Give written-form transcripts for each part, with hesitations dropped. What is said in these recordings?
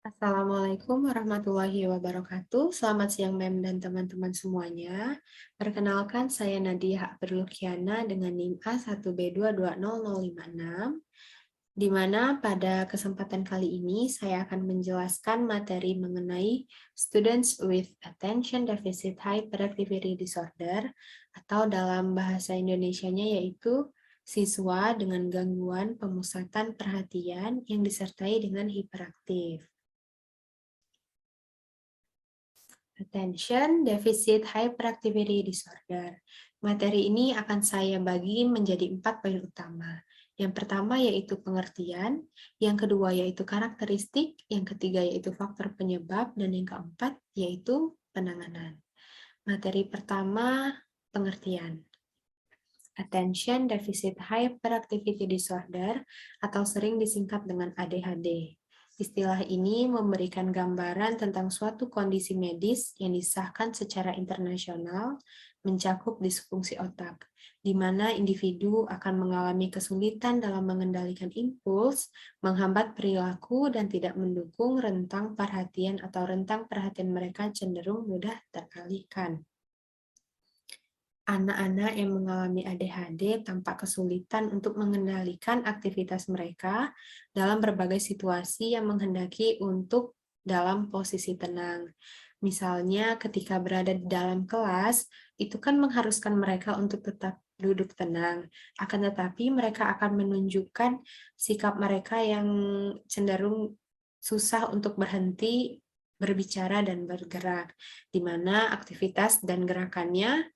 Assalamualaikum warahmatullahi wabarakatuh. Selamat siang Mem dan teman-teman semuanya. Perkenalkan saya Nadia Berlukiana dengan NIM A1B2200056, di mana pada kesempatan kali ini saya akan menjelaskan materi mengenai Students with Attention Deficit Hyperactivity Disorder, atau dalam bahasa Indonesianya yaitu siswa dengan gangguan pemusatan perhatian yang disertai dengan hiperaktif. Attention Deficit Hyperactivity Disorder. Materi ini akan saya bagi menjadi 4 poin utama. Yang pertama yaitu pengertian, yang kedua yaitu karakteristik, yang ketiga yaitu faktor penyebab, dan yang keempat yaitu penanganan. Materi pertama, pengertian. Attention Deficit Hyperactivity Disorder atau sering disingkat dengan ADHD. Istilah ini memberikan gambaran tentang suatu kondisi medis yang disahkan secara internasional mencakup disfungsi otak, di mana individu akan mengalami kesulitan dalam mengendalikan impuls, menghambat perilaku, dan tidak mendukung rentang perhatian atau rentang perhatian mereka cenderung mudah teralihkan. Anak-anak yang mengalami ADHD tampak kesulitan untuk mengendalikan aktivitas mereka dalam berbagai situasi yang menghendaki untuk dalam posisi tenang. Misalnya ketika berada di dalam kelas, itu kan mengharuskan mereka untuk tetap duduk tenang. Akan tetapi mereka akan menunjukkan sikap mereka yang cenderung susah untuk berhenti berbicara dan bergerak, di mana aktivitas dan gerakannya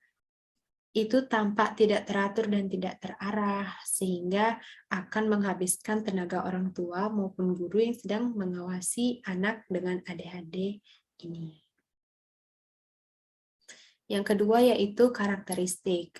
itu tampak tidak teratur dan tidak terarah, sehingga akan menghabiskan tenaga orang tua maupun guru yang sedang mengawasi anak dengan ADHD ini. Yang kedua yaitu karakteristik.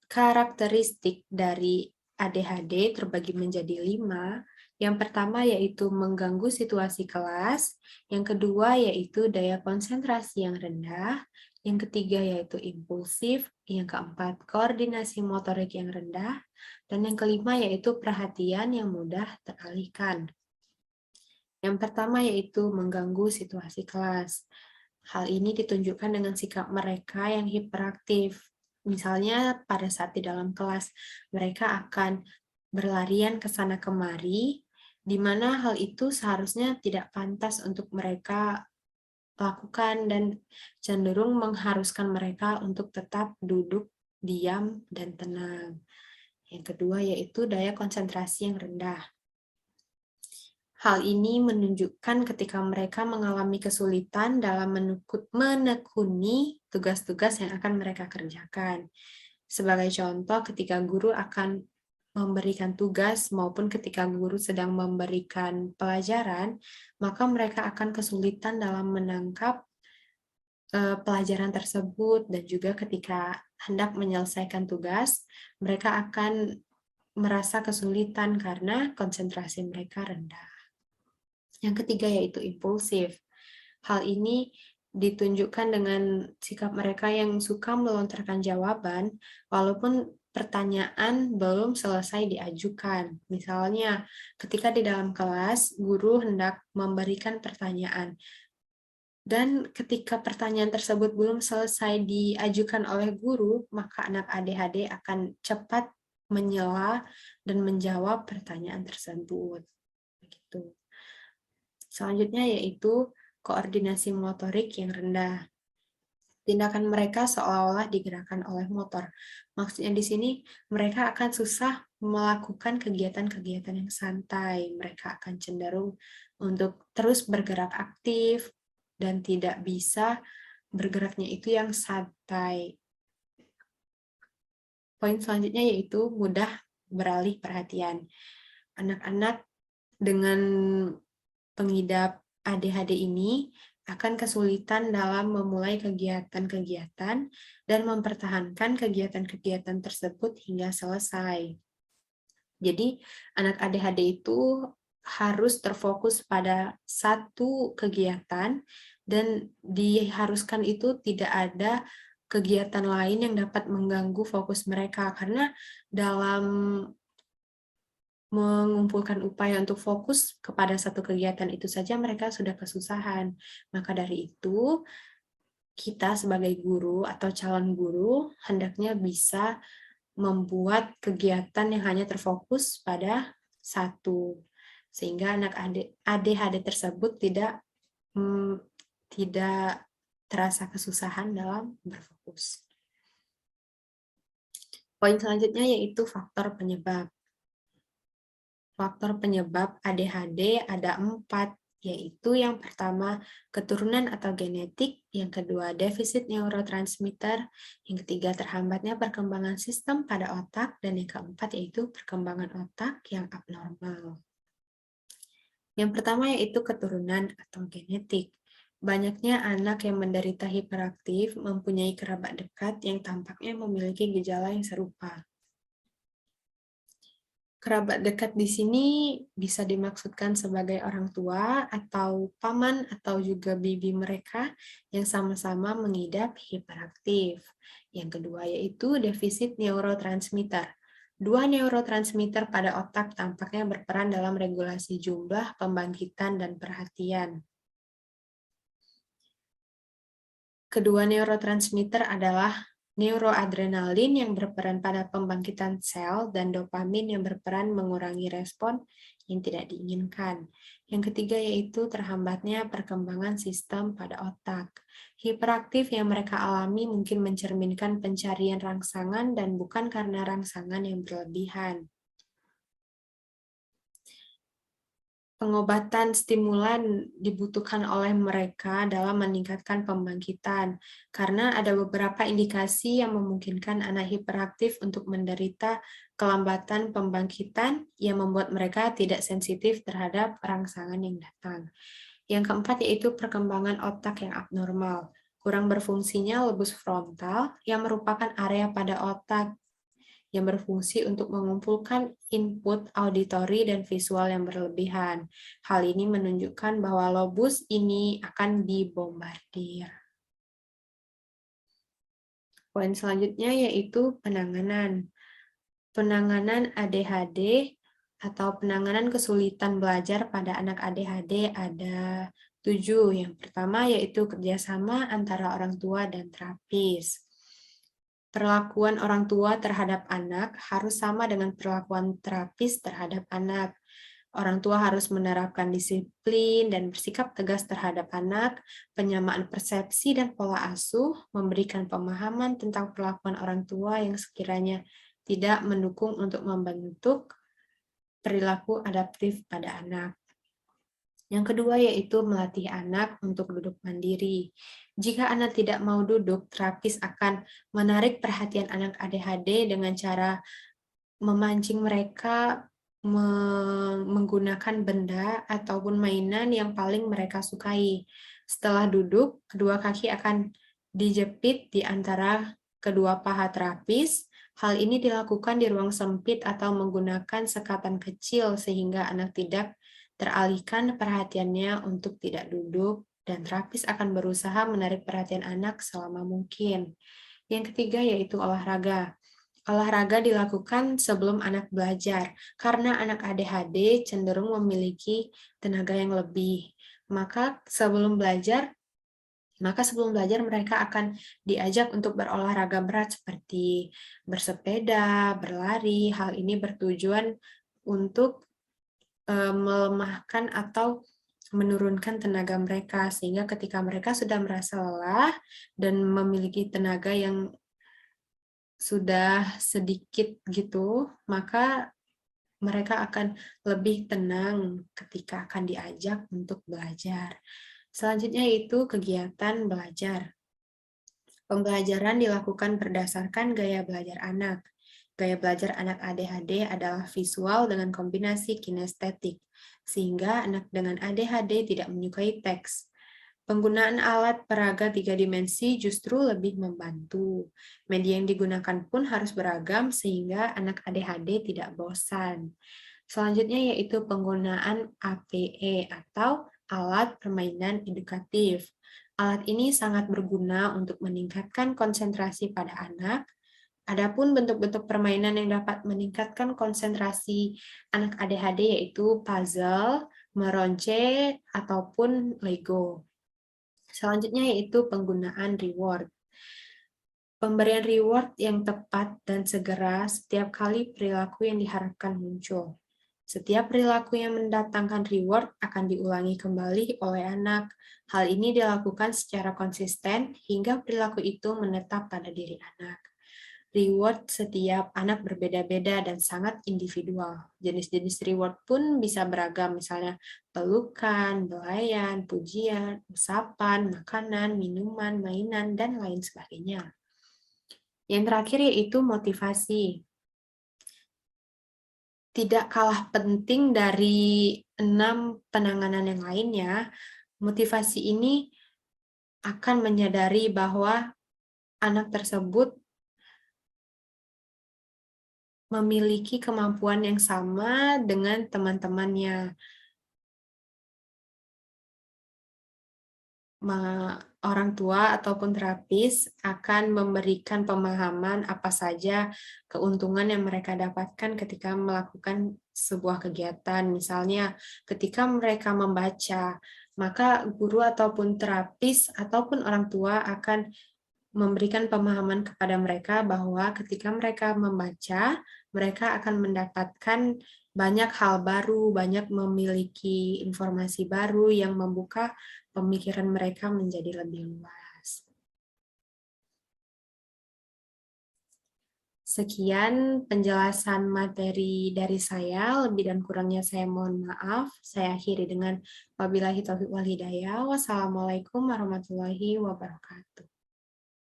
Karakteristik dari ADHD terbagi menjadi 5. Yang pertama yaitu mengganggu situasi kelas, yang kedua yaitu daya konsentrasi yang rendah, yang ketiga yaitu impulsif, yang keempat koordinasi motorik yang rendah, dan yang kelima yaitu perhatian yang mudah teralihkan. Yang pertama yaitu mengganggu situasi kelas. Hal ini ditunjukkan dengan sikap mereka yang hiperaktif. Misalnya pada saat di dalam kelas, mereka akan berlarian ke sana kemari, di mana hal itu seharusnya tidak pantas untuk mereka lakukan dan cenderung mengharuskan mereka untuk tetap duduk, diam, dan tenang. Yang kedua yaitu daya konsentrasi yang rendah. Hal ini menunjukkan ketika mereka mengalami kesulitan dalam menekuni tugas-tugas yang akan mereka kerjakan. Sebagai contoh, ketika guru akan memberikan tugas maupun ketika guru sedang memberikan pelajaran, maka mereka akan kesulitan dalam menangkap pelajaran tersebut, dan juga ketika hendak menyelesaikan tugas, mereka akan merasa kesulitan karena konsentrasi mereka rendah. Yang ketiga yaitu impulsif. Hal ini ditunjukkan dengan sikap mereka yang suka melontarkan jawaban walaupun pertanyaan belum selesai diajukan. Misalnya, ketika di dalam kelas, guru hendak memberikan pertanyaan, dan ketika pertanyaan tersebut belum selesai diajukan oleh guru, maka anak ADHD akan cepat menyela dan menjawab pertanyaan tersebut. Begitu. Selanjutnya yaitu koordinasi motorik yang rendah. Tindakan mereka seolah-olah digerakkan oleh motor. Maksudnya di sini mereka akan susah melakukan kegiatan-kegiatan yang santai. Mereka akan cenderung untuk terus bergerak aktif dan tidak bisa bergeraknya itu yang santai. Poin selanjutnya yaitu mudah beralih perhatian. Anak-anak dengan pengidap ADHD ini akan kesulitan dalam memulai kegiatan-kegiatan dan mempertahankan kegiatan-kegiatan tersebut hingga selesai. Jadi, anak ADHD itu harus terfokus pada satu kegiatan dan diharuskan itu tidak ada kegiatan lain yang dapat mengganggu fokus mereka, karena dalam mengumpulkan upaya untuk fokus kepada satu kegiatan itu saja mereka sudah kesusahan. Maka dari itu, kita sebagai guru atau calon guru hendaknya bisa membuat kegiatan yang hanya terfokus pada satu, sehingga anak ADHD tersebut tidak terasa kesusahan dalam berfokus. Poin selanjutnya yaitu faktor penyebab. Faktor penyebab ADHD ada 4, yaitu yang pertama keturunan atau genetik, yang kedua defisit neurotransmitter, yang ketiga terhambatnya perkembangan sistem pada otak, dan yang keempat yaitu perkembangan otak yang abnormal. Yang pertama yaitu keturunan atau genetik. Banyaknya anak yang menderita hiperaktif mempunyai kerabat dekat yang tampaknya memiliki gejala yang serupa. Kerabat dekat di sini bisa dimaksudkan sebagai orang tua atau paman atau juga bibi mereka yang sama-sama mengidap hiperaktif. Yang kedua yaitu defisit neurotransmitter. Dua neurotransmitter pada otak tampaknya berperan dalam regulasi jumlah, pembangkitan, dan perhatian. Kedua neurotransmitter adalah neuroadrenalin yang berperan pada pembangkitan sel dan dopamin yang berperan mengurangi respon yang tidak diinginkan. Yang ketiga yaitu terhambatnya perkembangan sistem pada otak. Hiperaktif yang mereka alami mungkin mencerminkan pencarian rangsangan dan bukan karena rangsangan yang berlebihan. Pengobatan stimulan dibutuhkan oleh mereka dalam meningkatkan pembangkitan, karena ada beberapa indikasi yang memungkinkan anak hiperaktif untuk menderita kelambatan pembangkitan yang membuat mereka tidak sensitif terhadap rangsangan yang datang. Yang keempat yaitu perkembangan otak yang abnormal. Kurang berfungsinya lobus frontal yang merupakan area pada otak yang berfungsi untuk mengumpulkan input auditori dan visual yang berlebihan. Hal ini menunjukkan bahwa lobus ini akan dibombardir. Poin selanjutnya yaitu penanganan. Penanganan ADHD atau penanganan kesulitan belajar pada anak ADHD ada 7. Yang pertama yaitu kerjasama antara orang tua dan terapis. Perlakuan orang tua terhadap anak harus sama dengan perlakuan terapis terhadap anak. Orang tua harus menerapkan disiplin dan bersikap tegas terhadap anak, penyamaan persepsi dan pola asuh, memberikan pemahaman tentang perlakuan orang tua yang sekiranya tidak mendukung untuk membentuk perilaku adaptif pada anak. Yang kedua yaitu melatih anak untuk duduk mandiri. Jika anak tidak mau duduk, terapis akan menarik perhatian anak ADHD dengan cara memancing mereka menggunakan benda ataupun mainan yang paling mereka sukai. Setelah duduk, kedua kaki akan dijepit di antara kedua paha terapis. Hal ini dilakukan di ruang sempit atau menggunakan sekatan kecil sehingga anak tidak teralihkan perhatiannya untuk tidak duduk, dan terapis akan berusaha menarik perhatian anak selama mungkin. Yang ketiga yaitu olahraga. Olahraga dilakukan sebelum anak belajar, karena anak ADHD cenderung memiliki tenaga yang lebih. Maka sebelum belajar mereka akan diajak untuk berolahraga berat seperti bersepeda, berlari. Hal ini bertujuan untuk melemahkan atau menurunkan tenaga mereka, sehingga ketika mereka sudah merasa lelah dan memiliki tenaga yang sudah sedikit gitu, maka mereka akan lebih tenang ketika akan diajak untuk belajar. Selanjutnya itu kegiatan belajar. Pembelajaran dilakukan berdasarkan gaya belajar anak. Gaya belajar anak ADHD adalah visual dengan kombinasi kinestetik, sehingga anak dengan ADHD tidak menyukai teks. Penggunaan alat peraga 3 dimensi justru lebih membantu. Media yang digunakan pun harus beragam sehingga anak ADHD tidak bosan. Selanjutnya yaitu penggunaan APE atau alat permainan edukatif. Alat ini sangat berguna untuk meningkatkan konsentrasi pada anak Adapun bentuk-bentuk permainan yang dapat meningkatkan konsentrasi anak ADHD yaitu puzzle, meronce, ataupun Lego. Selanjutnya yaitu penggunaan reward. Pemberian reward yang tepat dan segera setiap kali perilaku yang diharapkan muncul. Setiap perilaku yang mendatangkan reward akan diulangi kembali oleh anak. Hal ini dilakukan secara konsisten hingga perilaku itu menetap pada diri anak. Reward setiap anak berbeda-beda dan sangat individual. Jenis-jenis reward pun bisa beragam, misalnya pelukan, belayan, pujian, usapan, makanan, minuman, mainan, dan lain sebagainya. Yang terakhir yaitu motivasi. Tidak kalah penting dari 6 penanganan yang lainnya, motivasi ini akan menyadari bahwa anak tersebut memiliki kemampuan yang sama dengan teman-temannya. Orang tua ataupun terapis akan memberikan pemahaman apa saja keuntungan yang mereka dapatkan ketika melakukan sebuah kegiatan. Misalnya, ketika mereka membaca, maka guru ataupun terapis ataupun orang tua akan memberikan pemahaman kepada mereka bahwa ketika mereka membaca, mereka akan mendapatkan banyak hal baru, banyak memiliki informasi baru yang membuka pemikiran mereka menjadi lebih luas. Sekian penjelasan materi dari saya, lebih dan kurangnya saya mohon maaf. Saya akhiri dengan wabillahi taufiq wal hidayah. Wassalamualaikum warahmatullahi wabarakatuh.